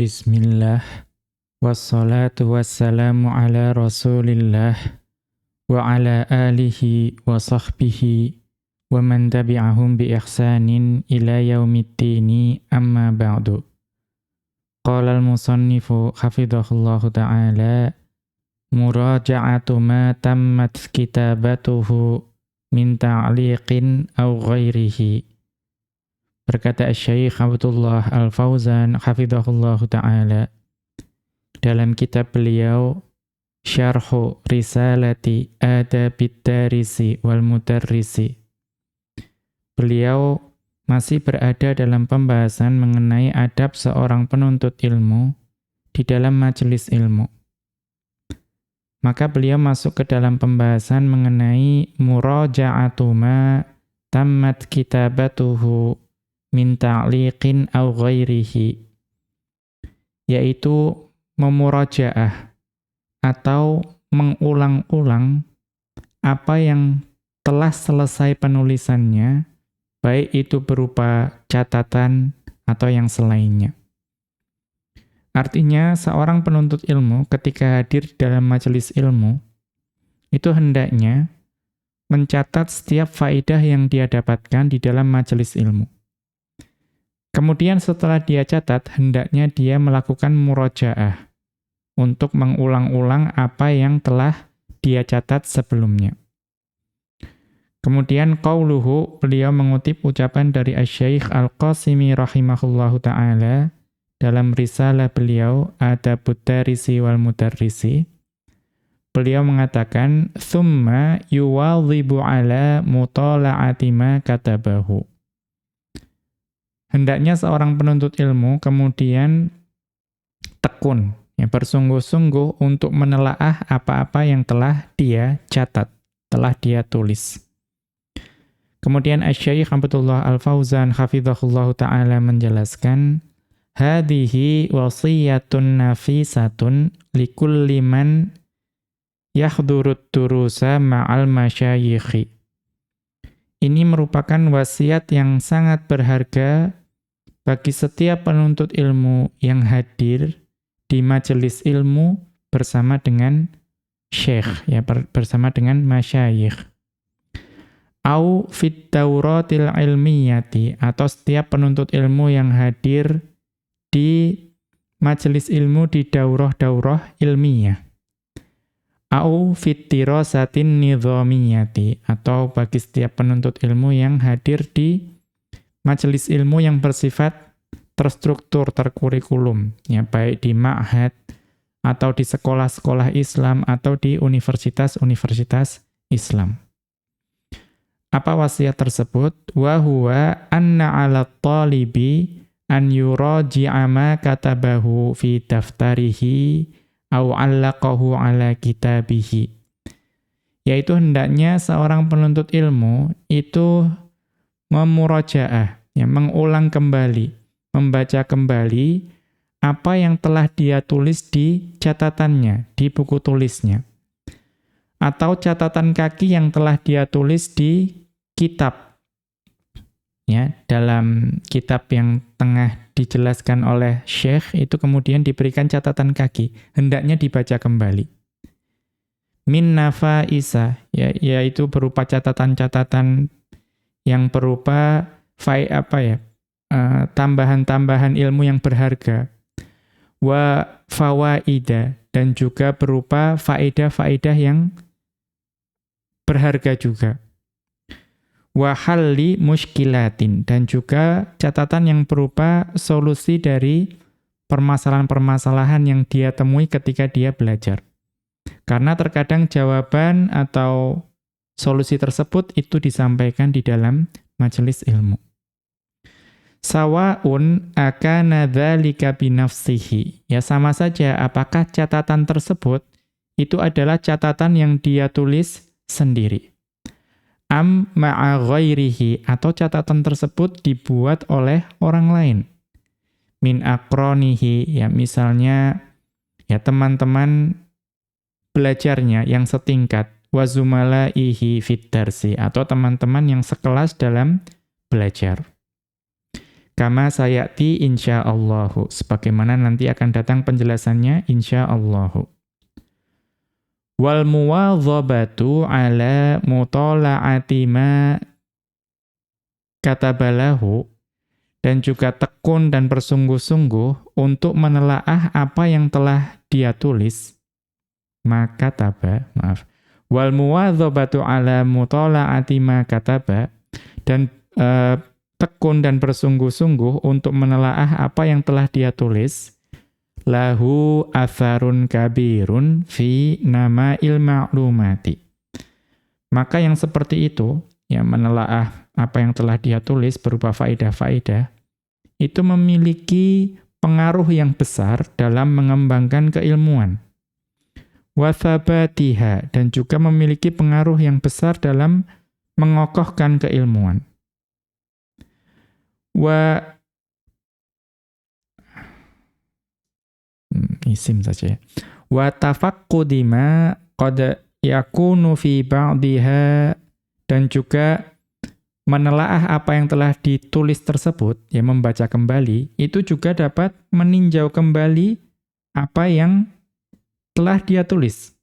Bismillah, wassalatu wassalamu ala rasulillah, wa ala alihi wa sahbihi, wa man tabi'ahum bi ihsanin ila yaumiddini amma ba'du. Qala al-musannifu hafidhahullahu ta'ala, muraja'atu ma tammat kitabatuhu min ta'liqin aw ghairihi. Berkata Syekh Abdullah Al-Fauzan hafizahullahu ta'ala dalam kitab beliau Syarhu Risalati Adabid Darisi wal Mudarrisi. Beliau masih berada dalam pembahasan mengenai adab seorang penuntut ilmu di dalam majelis ilmu. Maka beliau masuk ke dalam pembahasan mengenai muraja'atu ma tammat kitabatuhu min ta'liqin aw ghairihi, yaitu memurajaah atau mengulang-ulang apa yang telah selesai penulisannya, baik itu berupa catatan atau yang selainnya. Artinya seorang penuntut ilmu ketika hadir dalam majelis ilmu itu hendaknya mencatat setiap faedah yang dia dapatkan di dalam majelis ilmu. Kemudian setelah dia catat, hendaknya dia melakukan murajaah untuk mengulang-ulang apa yang telah dia catat sebelumnya. Kemudian qauluhu, beliau mengutip ucapan dari Asy-Syaikh Al-Qasimi rahimahullahu ta'ala dalam risalah beliau Adabud Darisi wal Mudarrisi. Beliau mengatakan, "Tsumma yuwadhibu ala mutala'ati ma katabahu." Hendaknya seorang penuntut ilmu kemudian tekun, bersungguh-sungguh untuk menelaah apa-apa yang telah dia catat, telah dia tulis. Kemudian Asy-Syaikh Abdullah Al-Fauzan hafizahullahu ta'ala menjelaskan, "Hadhihi wasiyatun nafisatun likulli man yahdurud durusa ma'al masyayikhi." Ini merupakan wasiat yang sangat berharga bagi setiap penuntut ilmu yang hadir di majelis ilmu bersama dengan syekh, bersama dengan masyayikh. Au fit dauratil ilmiyati, atau setiap penuntut ilmu yang hadir di majelis ilmu di daurah-daurah ilmiah. Au fit dirasatin nidhamiyati, atau bagi setiap penuntut ilmu yang hadir di majelis ilmu yang bersifat terstruktur, terkurikulum, baik di ma'had atau di sekolah-sekolah Islam atau di universitas-universitas Islam. Apa wasiat tersebut? Wa huwa anna 'ala talibi an yuraji'a ma katabahu fi daftarihi aw 'allaqahu 'ala kitabihi. Yaitu hendaknya seorang penuntut ilmu itu memurajaah, mengulang kembali, membaca kembali apa yang telah dia tulis di catatannya, di buku tulisnya. Atau catatan kaki yang telah dia tulis di kitab. Dalam kitab yang tengah dijelaskan oleh Syekh, itu kemudian diberikan catatan kaki, hendaknya dibaca kembali. Min nafaisa, yaitu berupa catatan-catatan yang berupa tambahan-tambahan ilmu yang berharga. Wa fawaida, dan juga berupa faedah-faedah yang berharga juga. Wa halli mushkilatin, dan juga catatan yang berupa solusi dari permasalahan-permasalahan yang dia temui ketika dia belajar. Karena terkadang jawaban atau solusi tersebut itu disampaikan di dalam majelis ilmu. Sawa'un akana dzalika binafsihi. Sama saja apakah catatan tersebut itu adalah catatan yang dia tulis sendiri. Am ma'a ghairihi, atau catatan tersebut dibuat oleh orang lain. Min aqranihi, misalnya teman-teman belajarnya yang setingkat. Wa zumalaihi fid darsi, atau teman-teman yang sekelas dalam belajar. Kama sayati insyaallahu. Sebagaimana nanti akan datang penjelasannya insyaallahu. Wal muwadhabatu ala mutala'ati ma katabalahu, dan juga tekun dan bersungguh-sungguh untuk menelaah apa yang telah dia tulis. Wal muwadhabatu ala mutala'ati ma kataba, dan tekun dan bersungguh-sungguh untuk menelaah apa yang telah dia tulis. Lahu atharun kabirun fi nama'il ma'lumati. Maka yang seperti itu, ya, menelaah apa yang telah dia tulis berupa faedah-faedah, itu memiliki pengaruh yang besar dalam mengembangkan keilmuan. Wa thabatiha, dan juga memiliki pengaruh yang besar dalam mengokohkan keilmuan. Isim saja ya. Wa tafaqqudi ma qad yakunu fi ba'diha, dan juga menelaah apa yang telah ditulis tersebut, ya, membaca kembali, itu juga dapat meninjau kembali apa yang telah dia tulis.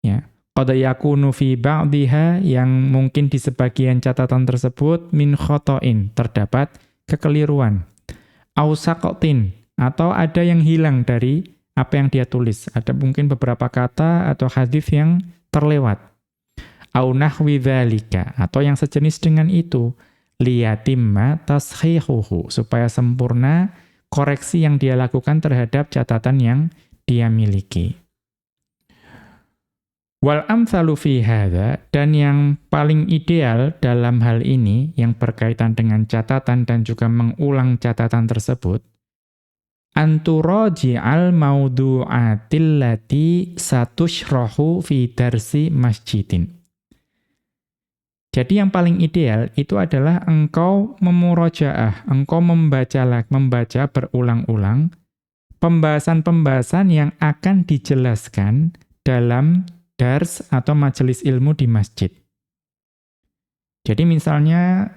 Ya, qad yakunu fi ba'diha, yang mungkin di sebagian catatan tersebut min khotoin, terdapat kekeliruan. Au saqatin, atau ada yang hilang dari apa yang dia tulis. Ada mungkin beberapa kata atau hadis yang terlewat. Au nahwi dzalika, atau yang sejenis dengan itu. Liyatimma tashihuhu, supaya sempurna koreksi yang dia lakukan terhadap catatan yang dia miliki. Wal amthalu fi hadza, dan yang paling ideal dalam hal ini yang berkaitan dengan catatan dan juga mengulang catatan tersebut, anturaji'al mawdu'atil lati satushrahu fi darsi masjidin. Jadi yang paling ideal itu adalah engkau memurajaah, engkau membaca berulang-ulang pembahasan-pembahasan yang akan dijelaskan dalam dars atau majelis ilmu di masjid. Jadi misalnya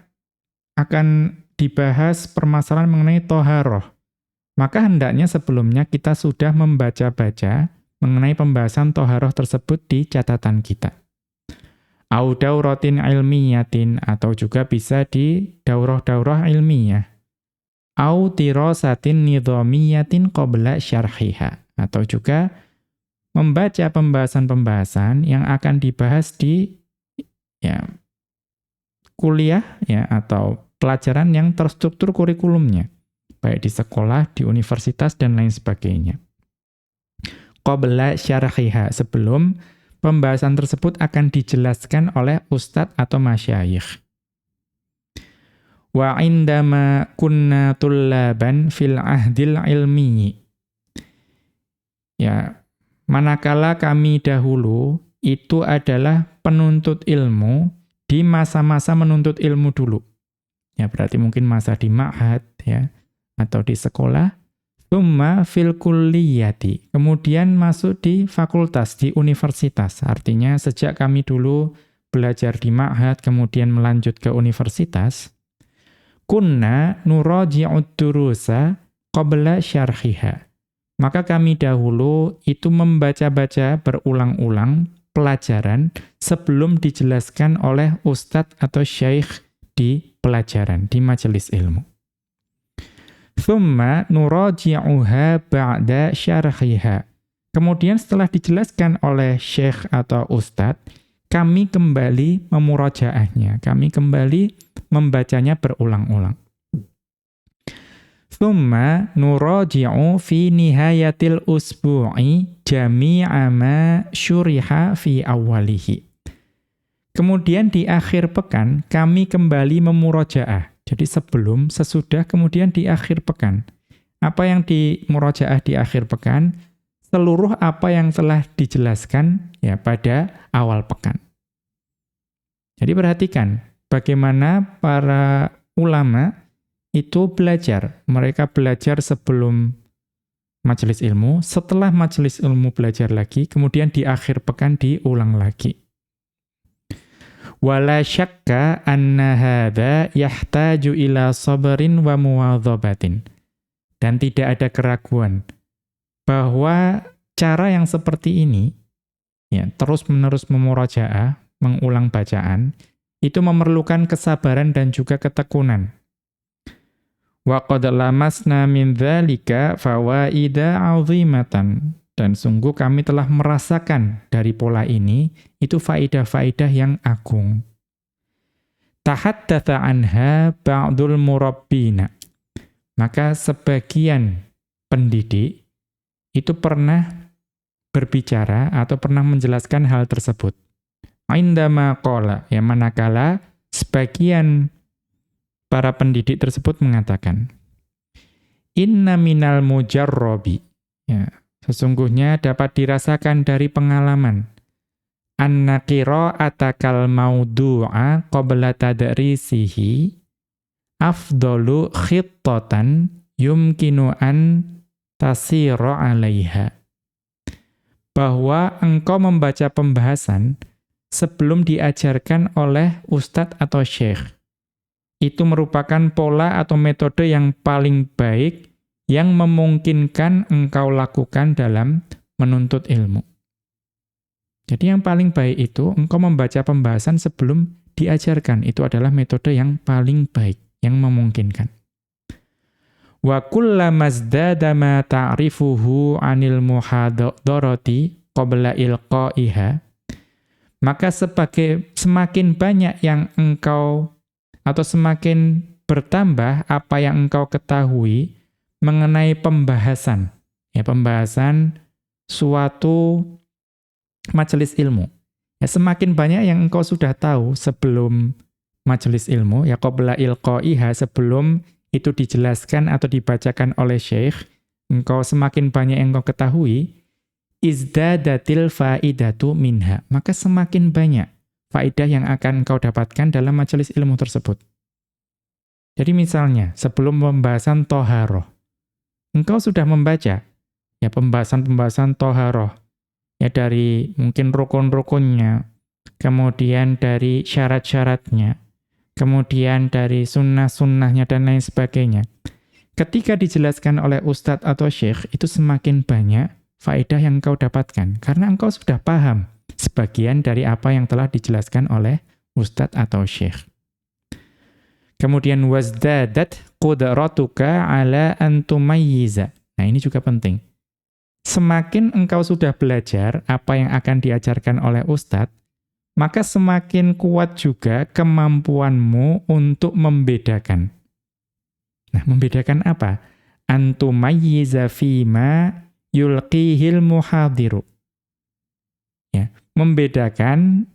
akan dibahas permasalahan mengenai toharoh. Maka hendaknya sebelumnya kita sudah membaca-baca mengenai pembahasan toharoh tersebut di catatan kita. Au dauratin ilmiyatin, atau juga bisa di daurah-daurah ilmiah. Au dirasatin nidhamiyatin qabla syarhiha, atau juga membaca pembahasan-pembahasan yang akan dibahas di, ya, kuliah, ya, atau pelajaran yang terstruktur kurikulumnya, baik di sekolah, di universitas, dan lain sebagainya. Qabla syarhiha, sebelum pembahasan tersebut akan dijelaskan oleh ustadz atau masyayikh. Wa indama kunna tullaban fil ahdil ilmi. Ya, manakala kami dahulu itu adalah penuntut ilmu di masa-masa menuntut ilmu dulu. Ya, berarti mungkin masa di ma'had, ya, atau di sekolah, tsumma fil kulliyati, kemudian masuk di fakultas, di universitas. Artinya sejak kami dulu belajar di ma'had, kemudian melanjut ke universitas, kunna nuraji'ud durusa qabla syarhiha. Maka kami dahulu itu membaca-baca berulang-ulang pelajaran sebelum dijelaskan oleh ustadz atau syaikh di pelajaran, di majelis ilmu. Thumma nuraji'uha ba'da syarhiha. Kemudian setelah dijelaskan oleh syekh atau ustadz, kami kembali memurajaahnya, kami kembali membacanya berulang-ulang. Thumma nuraji'u fi nihayatil usbu'i jami'a ma syuriha fi awwalihi. Kemudian di akhir pekan, kami kembali memurajaah. Jadi sebelum, sesudah, kemudian di akhir pekan. Apa yang dimurajaah di akhir pekan? Seluruh apa yang telah dijelaskan, ya, pada awal pekan. Jadi perhatikan bagaimana para ulama itu belajar. Mereka belajar sebelum majelis ilmu, setelah majelis ilmu belajar lagi, kemudian di akhir pekan diulang lagi. Wala syakka anna hadza yahtaju ila sabrin wa muwadhabatin. Dan tidak ada keraguan bahwa cara yang seperti ini, ya, terus-menerus memurajaah, mengulang bacaan, itu memerlukan kesabaran dan juga ketekunan. Wa qad lamasna min dzalika fawaida 'azimatan. Dan sungguh kami telah merasakan dari pola ini, itu faidah-faidah yang agung. Tahaddatsa anha ba'dul murabbina. Maka sebagian pendidik itu pernah berbicara atau pernah menjelaskan hal tersebut. Indama qala, ya, manakala sebagian para pendidik tersebut mengatakan, inna minal mujarrobi, ya, sesungguhnya dapat dirasakan dari pengalaman, anna qira'atakal maudu'a qabla tadrisihi afdalu khittatan yumkinu an tasira 'alaiha. Bahwa engkau membaca pembahasan sebelum diajarkan oleh ustadz atau syekh, itu merupakan pola atau metode yang paling baik yang memungkinkan engkau lakukan dalam menuntut ilmu. Jadi yang paling baik itu engkau membaca pembahasan sebelum diajarkan. Itu adalah metode yang paling baik, yang memungkinkan. Wa kullamazdada ma ta'rifuhu 'anil muhadharati qabla ilqa'iha. Maka semakin banyak yang engkau atau semakin bertambah apa yang engkau ketahui mengenai pembahasan, ya, pembahasan suatu majelis ilmu. Ya, semakin banyak yang engkau sudah tahu sebelum majelis ilmu, ya, qabla ilqaiha, sebelum itu dijelaskan atau dibacakan oleh syekh, engkau semakin banyak yang engkau ketahui, izdadatil faidatu minha, maka semakin banyak faidah yang akan engkau dapatkan dalam majelis ilmu tersebut. Jadi misalnya, sebelum pembahasan toharoh, engkau sudah membaca, ya, pembahasan-pembahasan toharoh, ya, dari mungkin rukun-rukunnya, kemudian dari syarat-syaratnya, kemudian dari sunnah-sunnahnya dan lain sebagainya. Ketika dijelaskan oleh ustadz atau syekh, itu semakin banyak faedah yang engkau dapatkan, karena engkau sudah paham sebagian dari apa yang telah dijelaskan oleh ustadz atau syekh. Kemudian wazdadat qudratuka ala an tumayyiza. Nah, ini juga penting. Semakin engkau sudah belajar apa yang akan diajarkan oleh ustadz, maka semakin kuat juga kemampuanmu untuk membedakan. Nah, membedakan apa? An tumayyiza fima yulqihil muhadiru. Ya, membedakan,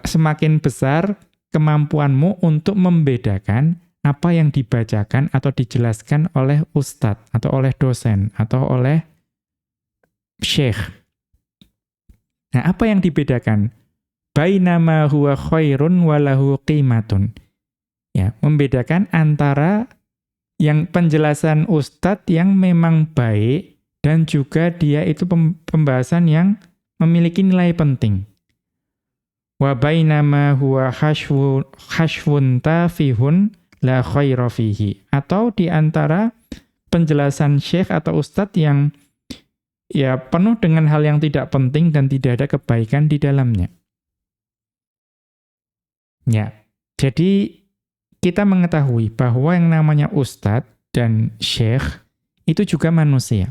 semakin besar kemampuanmu untuk membedakan apa yang dibacakan atau dijelaskan oleh ustadz, atau oleh dosen, atau oleh syekh. Nah, apa yang dibedakan? Bainama huwa khairun walahu qimatun. Ya, membedakan antara yang penjelasan ustadz yang memang baik, dan juga dia itu pembahasan yang memiliki nilai penting. Wa bainama huwa khashwun tafihun la khaira fihi. Atau di antara penjelasan syekh atau ustadz yang, ya, penuh dengan hal yang tidak penting dan tidak ada kebaikan di dalamnya. Ya, jadi kita mengetahui bahwa yang namanya ustadz dan syekh itu juga manusia.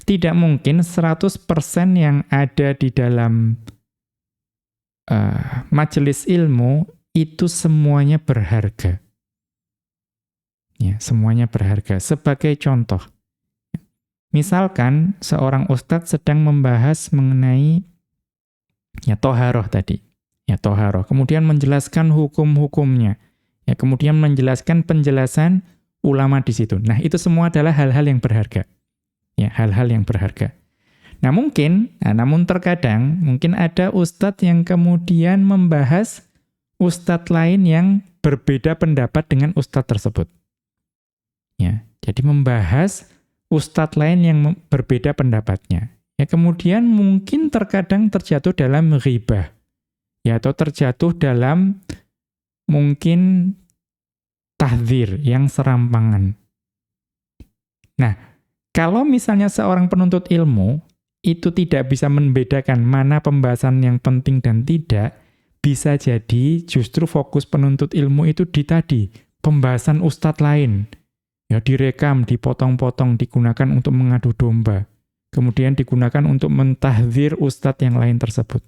Tidak mungkin 100% yang ada di dalam majelis ilmu itu semuanya berharga. Ya, semuanya berharga. Sebagai contoh, misalkan seorang ustadz sedang membahas mengenai, ya, toharoh tadi. Ya, toharoh. Kemudian menjelaskan hukum-hukumnya. Ya, kemudian menjelaskan penjelasan ulama di situ. Nah, itu semua adalah hal-hal yang berharga. Ya, hal-hal yang berharga. Nah, namun terkadang mungkin ada ustadz yang kemudian membahas ustadz lain yang berbeda pendapat dengan ustadz tersebut. Ya, jadi membahas ustadz lain yang berbeda pendapatnya. Ya, kemudian mungkin terkadang terjatuh dalam ghibah. Ya, atau terjatuh dalam mungkin tahdzir yang serampangan. Nah, kalau misalnya seorang penuntut ilmu itu tidak bisa membedakan mana pembahasan yang penting dan tidak, bisa jadi justru fokus penuntut ilmu itu di tadi, pembahasan ustadz lain. Ya, direkam, dipotong-potong, digunakan untuk mengadu domba. Kemudian digunakan untuk mentahdzir ustadz yang lain tersebut.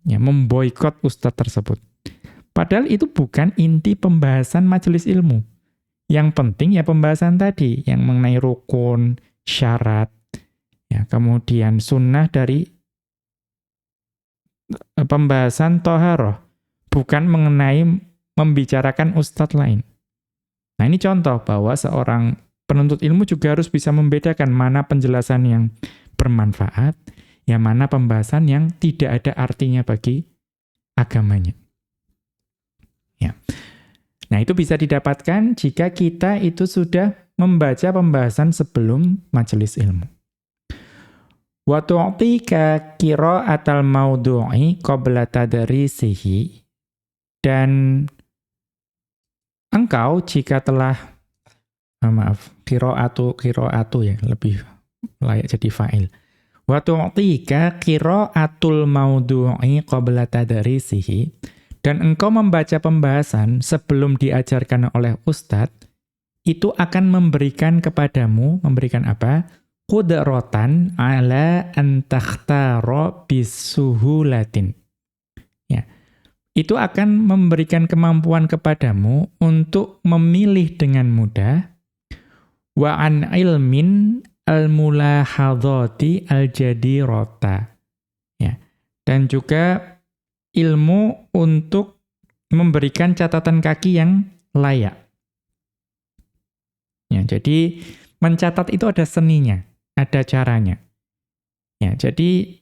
Ya, memboikot ustadz tersebut. Padahal itu bukan inti pembahasan majelis ilmu. Yang penting ya pembahasan tadi, yang mengenai rukun, syarat, ya, kemudian sunnah dari pembahasan toharoh, bukan mengenai membicarakan ustadz lain. Nah, ini contoh bahwa seorang penuntut ilmu juga harus bisa membedakan mana penjelasan yang bermanfaat, yang mana pembahasan yang tidak ada artinya bagi agamanya. Ya. Nah, itu bisa didapatkan jika kita itu sudah membaca pembahasan sebelum majelis ilmu. Wa tu'tika qira'atal mawdu'i qabla tadrisihi, dan engkau jika telah qira'atu ya, lebih layak jadi fa'il. Wa tu'tika qira'atul mawdu'i qabla tadrisihi, dan engkau membaca pembahasan sebelum diajarkan oleh ustadz, itu akan memberikan kepadamu, memberikan apa? Qudratan ala an takhtara bisuhulatin. Ya. Itu akan memberikan kemampuan kepadamu untuk memilih dengan mudah wa an ilmin al-mulahadhati al-jadirata. Ya. Dan juga ilmu untuk memberikan catatan kaki yang layak. Ya, jadi mencatat itu ada seninya, ada caranya. Ya, jadi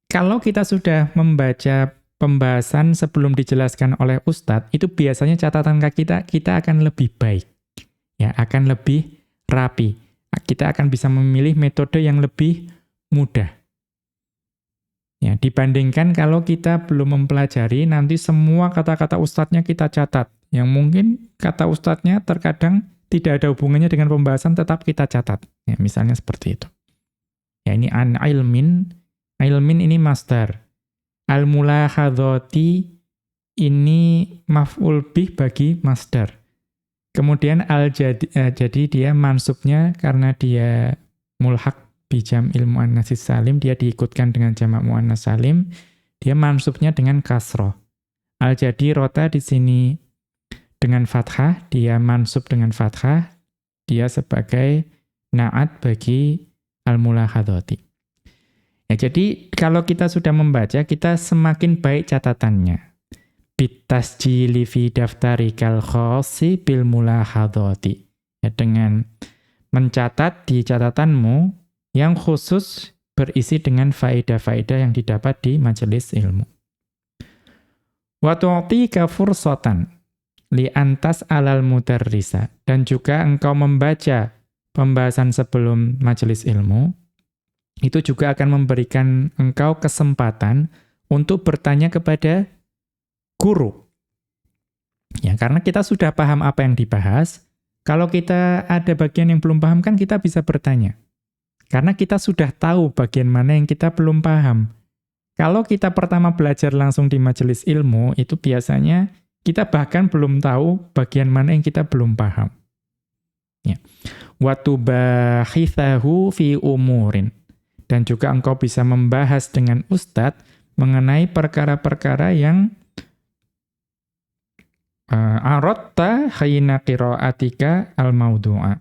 kalau kita sudah membaca pembahasan sebelum dijelaskan oleh ustadz, itu biasanya catatan kaki kita akan lebih baik. Ya, akan lebih rapi. Kita akan bisa memilih metode yang lebih mudah. Ya, dibandingkan kalau kita belum mempelajari, nanti semua kata-kata ustadznya kita catat. Yang mungkin kata ustadznya terkadang tidak ada hubungannya dengan pembahasan, tetap kita catat. Ya, misalnya seperti itu. Ya, ini an ilmin ini masdar. Al-mulahadhati ini maf'ul bih bagi masdar. Kemudian jadi dia mansubnya karena dia mulhaq bijam ilmu an-nasis salim, dia diikutkan dengan jamak muannas salim, dia mansubnya dengan kasroh. Al-jadi rota di sini dengan fathah, dia mansub dengan fathah, dia sebagai na'at bagi al-mulahadhati. Ya, jadi kalau kita sudah membaca, kita semakin baik catatannya. Bitasjili fi daftarikal khassi bil mulahadhati. Ya, dengan mencatat di catatanmu yang khusus berisi dengan faedah-faedah yang didapat di majelis ilmu. Wa tu'tika fursatan li antas alal mudarrisa, dan juga engkau membaca pembahasan sebelum majelis ilmu, itu juga akan memberikan engkau kesempatan untuk bertanya kepada guru. Ya, karena kita sudah paham apa yang dibahas, kalau kita ada bagian yang belum paham kan kita bisa bertanya. Karena kita sudah tahu bagian mana yang kita belum paham. Kalau kita pertama belajar langsung di majelis ilmu, itu biasanya kita bahkan belum tahu bagian mana yang kita belum paham. Ya. Wa tubahithahu fi umurin. Dan juga engkau bisa membahas dengan ustadz mengenai perkara-perkara yang aratta hina qira'atika al-mawdu'a.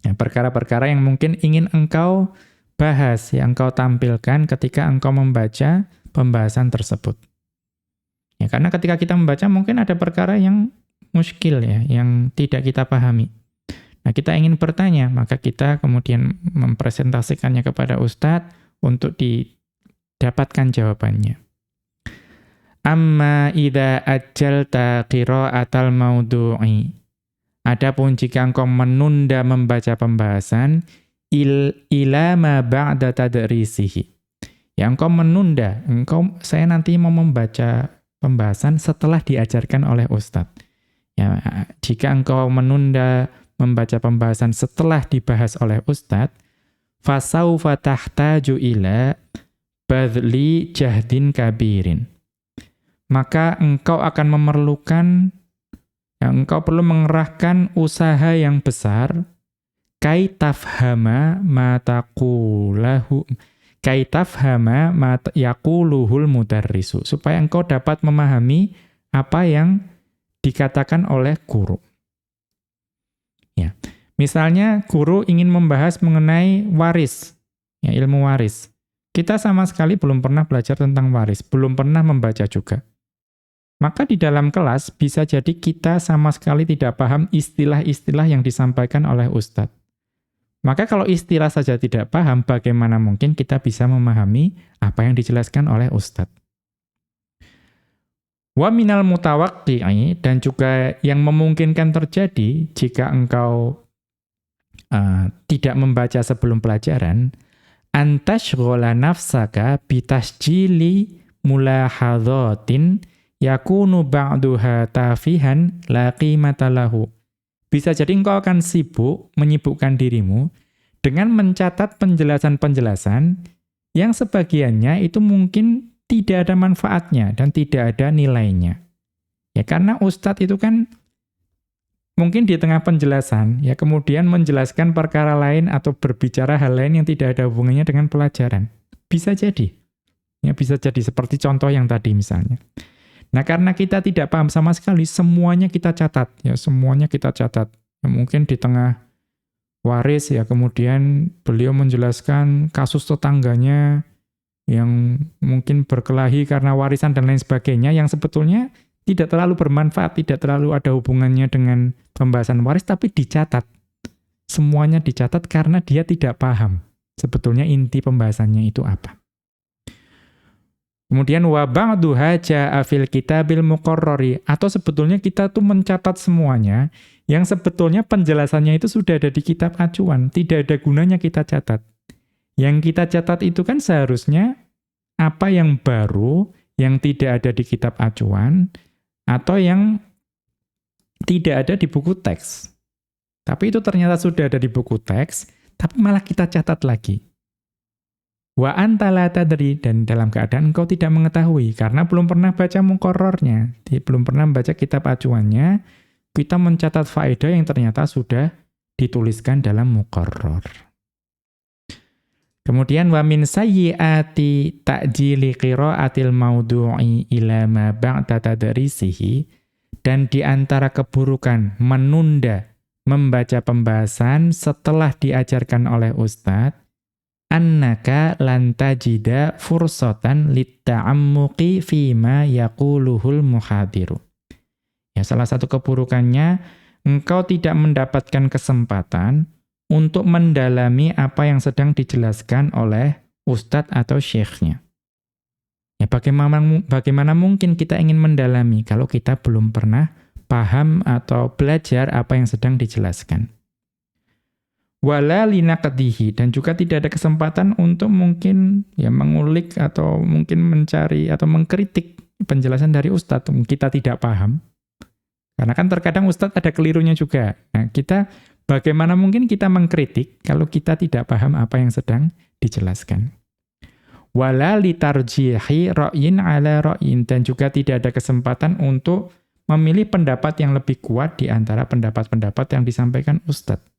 Ya, perkara-perkara yang mungkin ingin engkau bahas, yang engkau tampilkan ketika engkau membaca pembahasan tersebut. Ya, karena ketika kita membaca mungkin ada perkara yang muskil ya, yang tidak kita pahami. Nah, kita ingin bertanya, maka kita kemudian mempresentasikannya kepada ustadz untuk didapatkan jawabannya. Amma idza ajjalta qira'atal mawdu'i. Adapun jika engkau menunda membaca pembahasan ila ma ba'da tadrisihi. Ya engkau menunda, saya nanti mau membaca pembahasan setelah diajarkan oleh ustadz. Ya, jika engkau menunda membaca pembahasan setelah dibahas oleh ustadz, fasaufa tahtaju ila badli jahdin kabirin. Maka engkau akan memerlukan, engkau perlu mengerahkan usaha yang besar, kai tafhama ma yaquluhul mudarrisu, supaya engkau dapat memahami apa yang dikatakan oleh guru. Ya. Misalnya guru ingin membahas mengenai waris, ya, ilmu waris. Kita sama sekali belum pernah belajar tentang waris, belum pernah membaca juga. Maka di dalam kelas bisa jadi kita sama sekali tidak paham istilah-istilah yang disampaikan oleh ustadz. Maka kalau istilah saja tidak paham, bagaimana mungkin kita bisa memahami apa yang dijelaskan oleh ustadz? Wa minal mutawaqqi'i, dan juga yang memungkinkan terjadi jika engkau tidak membaca sebelum pelajaran, antashghala nafsaka bitasjili mulahadhatin yakunu ba'duha tafihan la qimata lahu. Bisa jadi engkau akan sibuk menyibukkan dirimu dengan mencatat penjelasan-penjelasan yang sebagiannya itu mungkin tidak ada manfaatnya dan tidak ada nilainya. Ya karena ustadz itu kan mungkin di tengah penjelasan ya kemudian menjelaskan perkara lain atau berbicara hal lain yang tidak ada hubungannya dengan pelajaran. Bisa jadi. Ya bisa jadi seperti contoh yang tadi misalnya. Nah, karena kita tidak paham sama sekali, semuanya kita catat. Ya, semuanya kita catat. Ya, mungkin di tengah waris, ya kemudian beliau menjelaskan kasus tetangganya yang mungkin berkelahi karena warisan dan lain sebagainya, yang sebetulnya tidak terlalu bermanfaat, tidak terlalu ada hubungannya dengan pembahasan waris, tapi dicatat. Semuanya dicatat karena dia tidak paham. Sebetulnya inti pembahasannya itu apa. Kemudian wa ba'duha jaa'a fil kitabil muqarrari, atau sebetulnya kita tuh mencatat semuanya yang sebetulnya penjelasannya itu sudah ada di kitab acuan, tidak ada gunanya kita catat. Yang kita catat itu kan seharusnya apa yang baru yang tidak ada di kitab acuan atau yang tidak ada di buku teks. Tapi itu ternyata sudah ada di buku teks, tapi malah kita catat lagi. Wa anta la tadri, dan dalam keadaan engkau tidak mengetahui karena belum pernah baca muqarrarnya, belum pernah membaca kitab acuannya, kita mencatat faedah yang ternyata sudah dituliskan dalam muqarrar. Kemudian wa min sayyiati ta'jili qiraatil maudu'i ila ma ba'da tadrisihi, dan di antara keburukan menunda membaca pembahasan setelah diajarkan oleh ustadz, annaka lan tajida fursatan litta'ammuqi fima yaquluhul muhadiru. Ya, salah satu keburukannya, engkau tidak mendapatkan kesempatan untuk mendalami apa yang sedang dijelaskan oleh ustadz atau syekhnya. Ya, bagaimana mungkin kita ingin mendalami kalau kita belum pernah paham atau belajar apa yang sedang dijelaskan. Wala linaqdihi, dan juga tidak ada kesempatan untuk mungkin ya mengulik atau mungkin mencari atau mengkritik penjelasan dari ustadz. Kita tidak paham. Karena kan terkadang ustadz ada kelirunya juga. Nah, bagaimana mungkin kita mengkritik kalau kita tidak paham apa yang sedang dijelaskan. Wala litarjihi ra'yin ala ra'yin, dan juga tidak ada kesempatan untuk memilih pendapat yang lebih kuat di antara pendapat-pendapat yang disampaikan ustadz.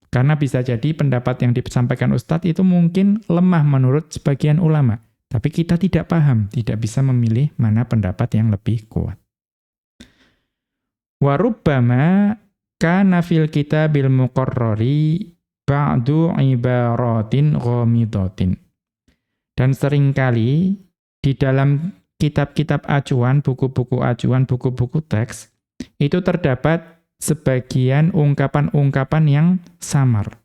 Karena bisa jadi pendapat yang disampaikan ustadz itu mungkin lemah menurut sebagian ulama. Tapi kita tidak paham, tidak bisa memilih mana pendapat yang lebih kuat. Wa rubbama kana fil kitabil muqarrari ba'du ibaratin ghamidatin. Dan seringkali di dalam kitab-kitab acuan, buku-buku acuan, buku-buku teks, itu terdapat sebagian ungkapan-ungkapan yang samar.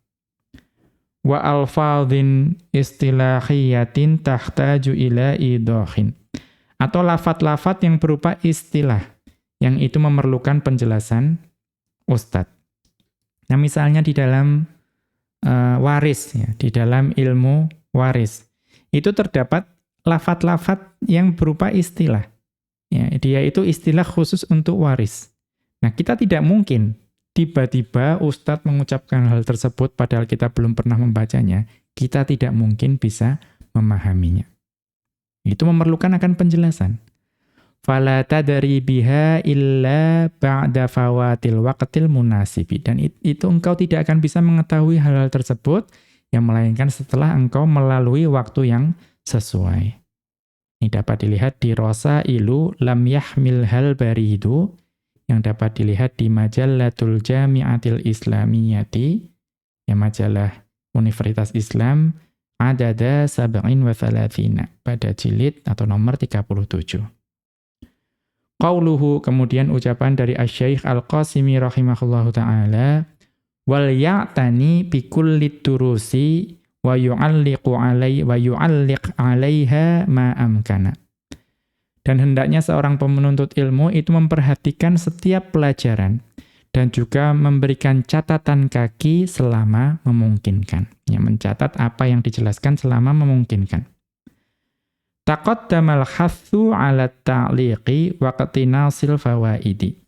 Wa alfadhin istilahiyatin tahtaju ila idahin. Atau lafat-lafat yang berupa istilah, yang itu memerlukan penjelasan ustadz. Nah, misalnya di dalam waris, ya, di dalam ilmu waris. itu terdapat lafat-lafat yang berupa istilah. Ya, dia itu istilah khusus untuk waris. Nah, kita tidak mungkin tiba-tiba Ustadz mengucapkan hal tersebut padahal kita belum pernah membacanya. Kita tidak mungkin bisa memahaminya. Itu memerlukan akan penjelasan. Fala tadri biha illa ba'da fawatil waqtil munasibi. Dan itu engkau tidak akan bisa mengetahui hal-hal tersebut yang melainkan setelah engkau melalui waktu yang sesuai. Ini dapat dilihat di Rosailu Lam Yahmil Hal Baridu, yang dapat dilihat di Majallatul Jami'atil Islamiyati, ya majalah Universitas Islam, Adada Sab'in wa Thalathina, pada jilid atau nomor 37. Qauluhu, kemudian ucapan dari Asy-Syaikh Al-Qasimi rahimahullahu ta'ala, wal ya'tani bikulli turusi wa yu'alliq 'alaiha ma amkana. Dan hendaknya seorang penuntut ilmu itu memperhatikan setiap pelajaran dan juga memberikan catatan kaki selama memungkinkan. Ya, mencatat apa yang dijelaskan selama memungkinkan. Taqaddamal hathu 'ala ta'liqi wa qatinasil fawaidi.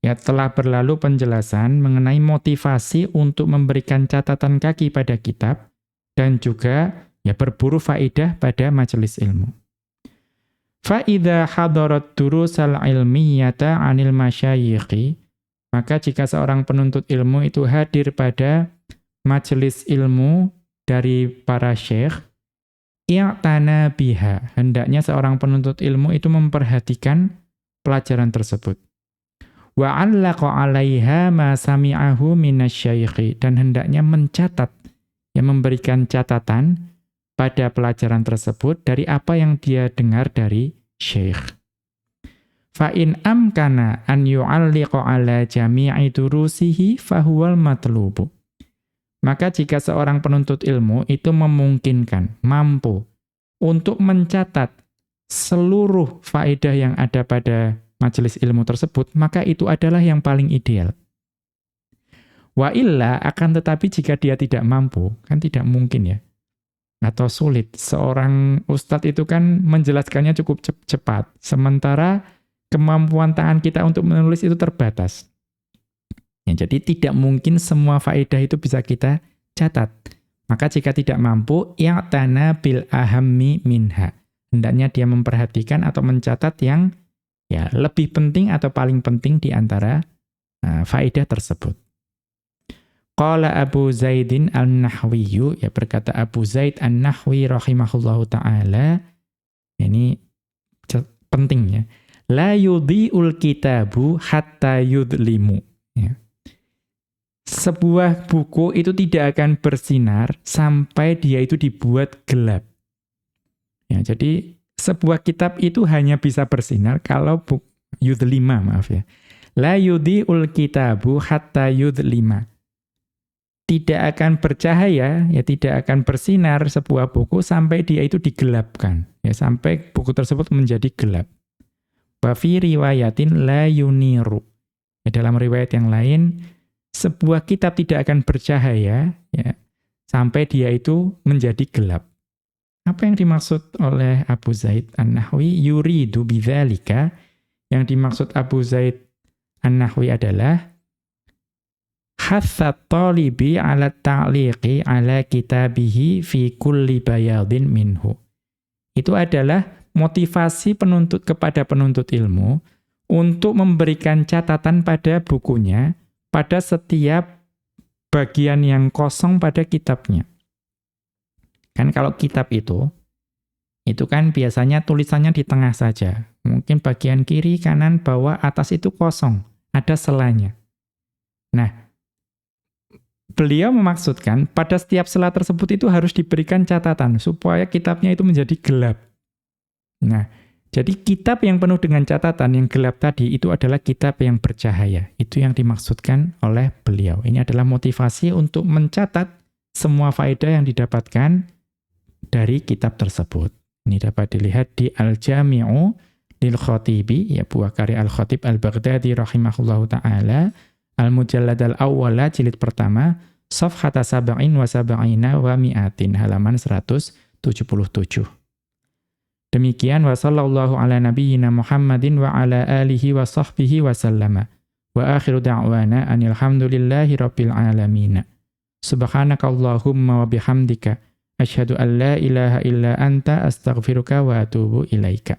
Ya, telah berlalu penjelasan mengenai motivasi untuk memberikan catatan kaki pada kitab dan juga ya berburu faedah pada majelis ilmu. Fa idza hadarat durusal ilmiyata 'anil masyayikhi, maka jika seorang penuntut ilmu itu hadir pada majelis ilmu dari para syekh, i'tana biha, hendaknya seorang penuntut ilmu itu memperhatikan pelajaran tersebut. Wa 'allaqa 'alaiha ma sami'ahu minasyaikhi, dan hendaknya mencatat, yang memberikan catatan pada pelajaran tersebut dari apa yang dia dengar dari syekh. Fa in amkana an yu'alliqa 'ala jami'i durusihi fahuwal matlubu. Maka jika seorang penuntut ilmu itu memungkinkan, mampu untuk mencatat seluruh faedah yang ada pada majelis ilmu tersebut, maka itu adalah yang paling ideal. Wa illa, akan tetapi jika dia tidak mampu, kan tidak mungkin ya, atau sulit. Seorang ustadz itu kan menjelaskannya cukup cepat, sementara kemampuan tangan kita untuk menulis itu terbatas. Ya, jadi tidak mungkin semua faedah itu bisa kita catat. Maka jika tidak mampu, i'tana bil ahammi minha. Hendaknya dia memperhatikan atau mencatat yang ya lebih penting atau paling penting di antara faedah tersebut. Qala Abu Zaidin An-Nahwiyyu, ya berkata Abu Zaid An-Nahwi rahimahullahu ta'ala, ini penting ya, la yudhi'ul kitabu hatta yudlimu. Ya. Sebuah buku itu tidak akan bersinar sampai dia itu dibuat gelap. Ya, jadi sebuah kitab itu hanya bisa bersinar kalau yudlima, maaf ya. La yudhi'ul kitabu hatta yudlima. Tidak akan bercahaya, ya tidak akan bersinar sebuah buku sampai dia itu digelapkan. Ya, sampai buku tersebut menjadi gelap. Wa fi riwayatin la yuniru. Ya, dalam riwayat yang lain, sebuah kitab tidak akan bercahaya ya, sampai dia itu menjadi gelap. Apa yang dimaksud oleh Abu Zaid An-Nahwi? Yuridu bidzalika, yang dimaksud Abu Zaid An-Nahwi adalah hatha talibi ala ta'liqi ala kitabihi fi kulli bayadin minhu. Itu adalah motivasi penuntut kepada penuntut ilmu untuk memberikan catatan pada bukunya pada setiap bagian yang kosong pada kitabnya. Kan kalau kitab itu kan biasanya tulisannya di tengah saja. Mungkin bagian kiri, kanan, bawah, atas itu kosong. Ada selanya. Nah, beliau memaksudkan pada setiap sela tersebut itu harus diberikan catatan supaya kitabnya itu menjadi gelap. Nah, jadi kitab yang penuh dengan catatan yang gelap tadi itu adalah kitab yang bercahaya. Itu yang dimaksudkan oleh beliau. Ini adalah motivasi untuk mencatat semua faedah yang didapatkan dari kitab tersebut. Ini dapat dilihat di Al-Jami'u lil Khatibi, ya buah karya Al-Khatib Al-Baghdadi rahimahullahu ta'ala, Al-Mujallad Al-Awwala, jilid pertama, Safhata sab'in wa sab'ina wa mi'atin, halaman 170. Demikian wa sallallahu ala nabiyyina Muhammadin wa ala alihi wa sahbihi wa sallama. Wa akhiru da'wana anil hamdulillahi rabbil alamin. Subhanakallahumma wa bihamdika asyhadu an la ilaha illa anta astaghfiruka wa atubu ilaika.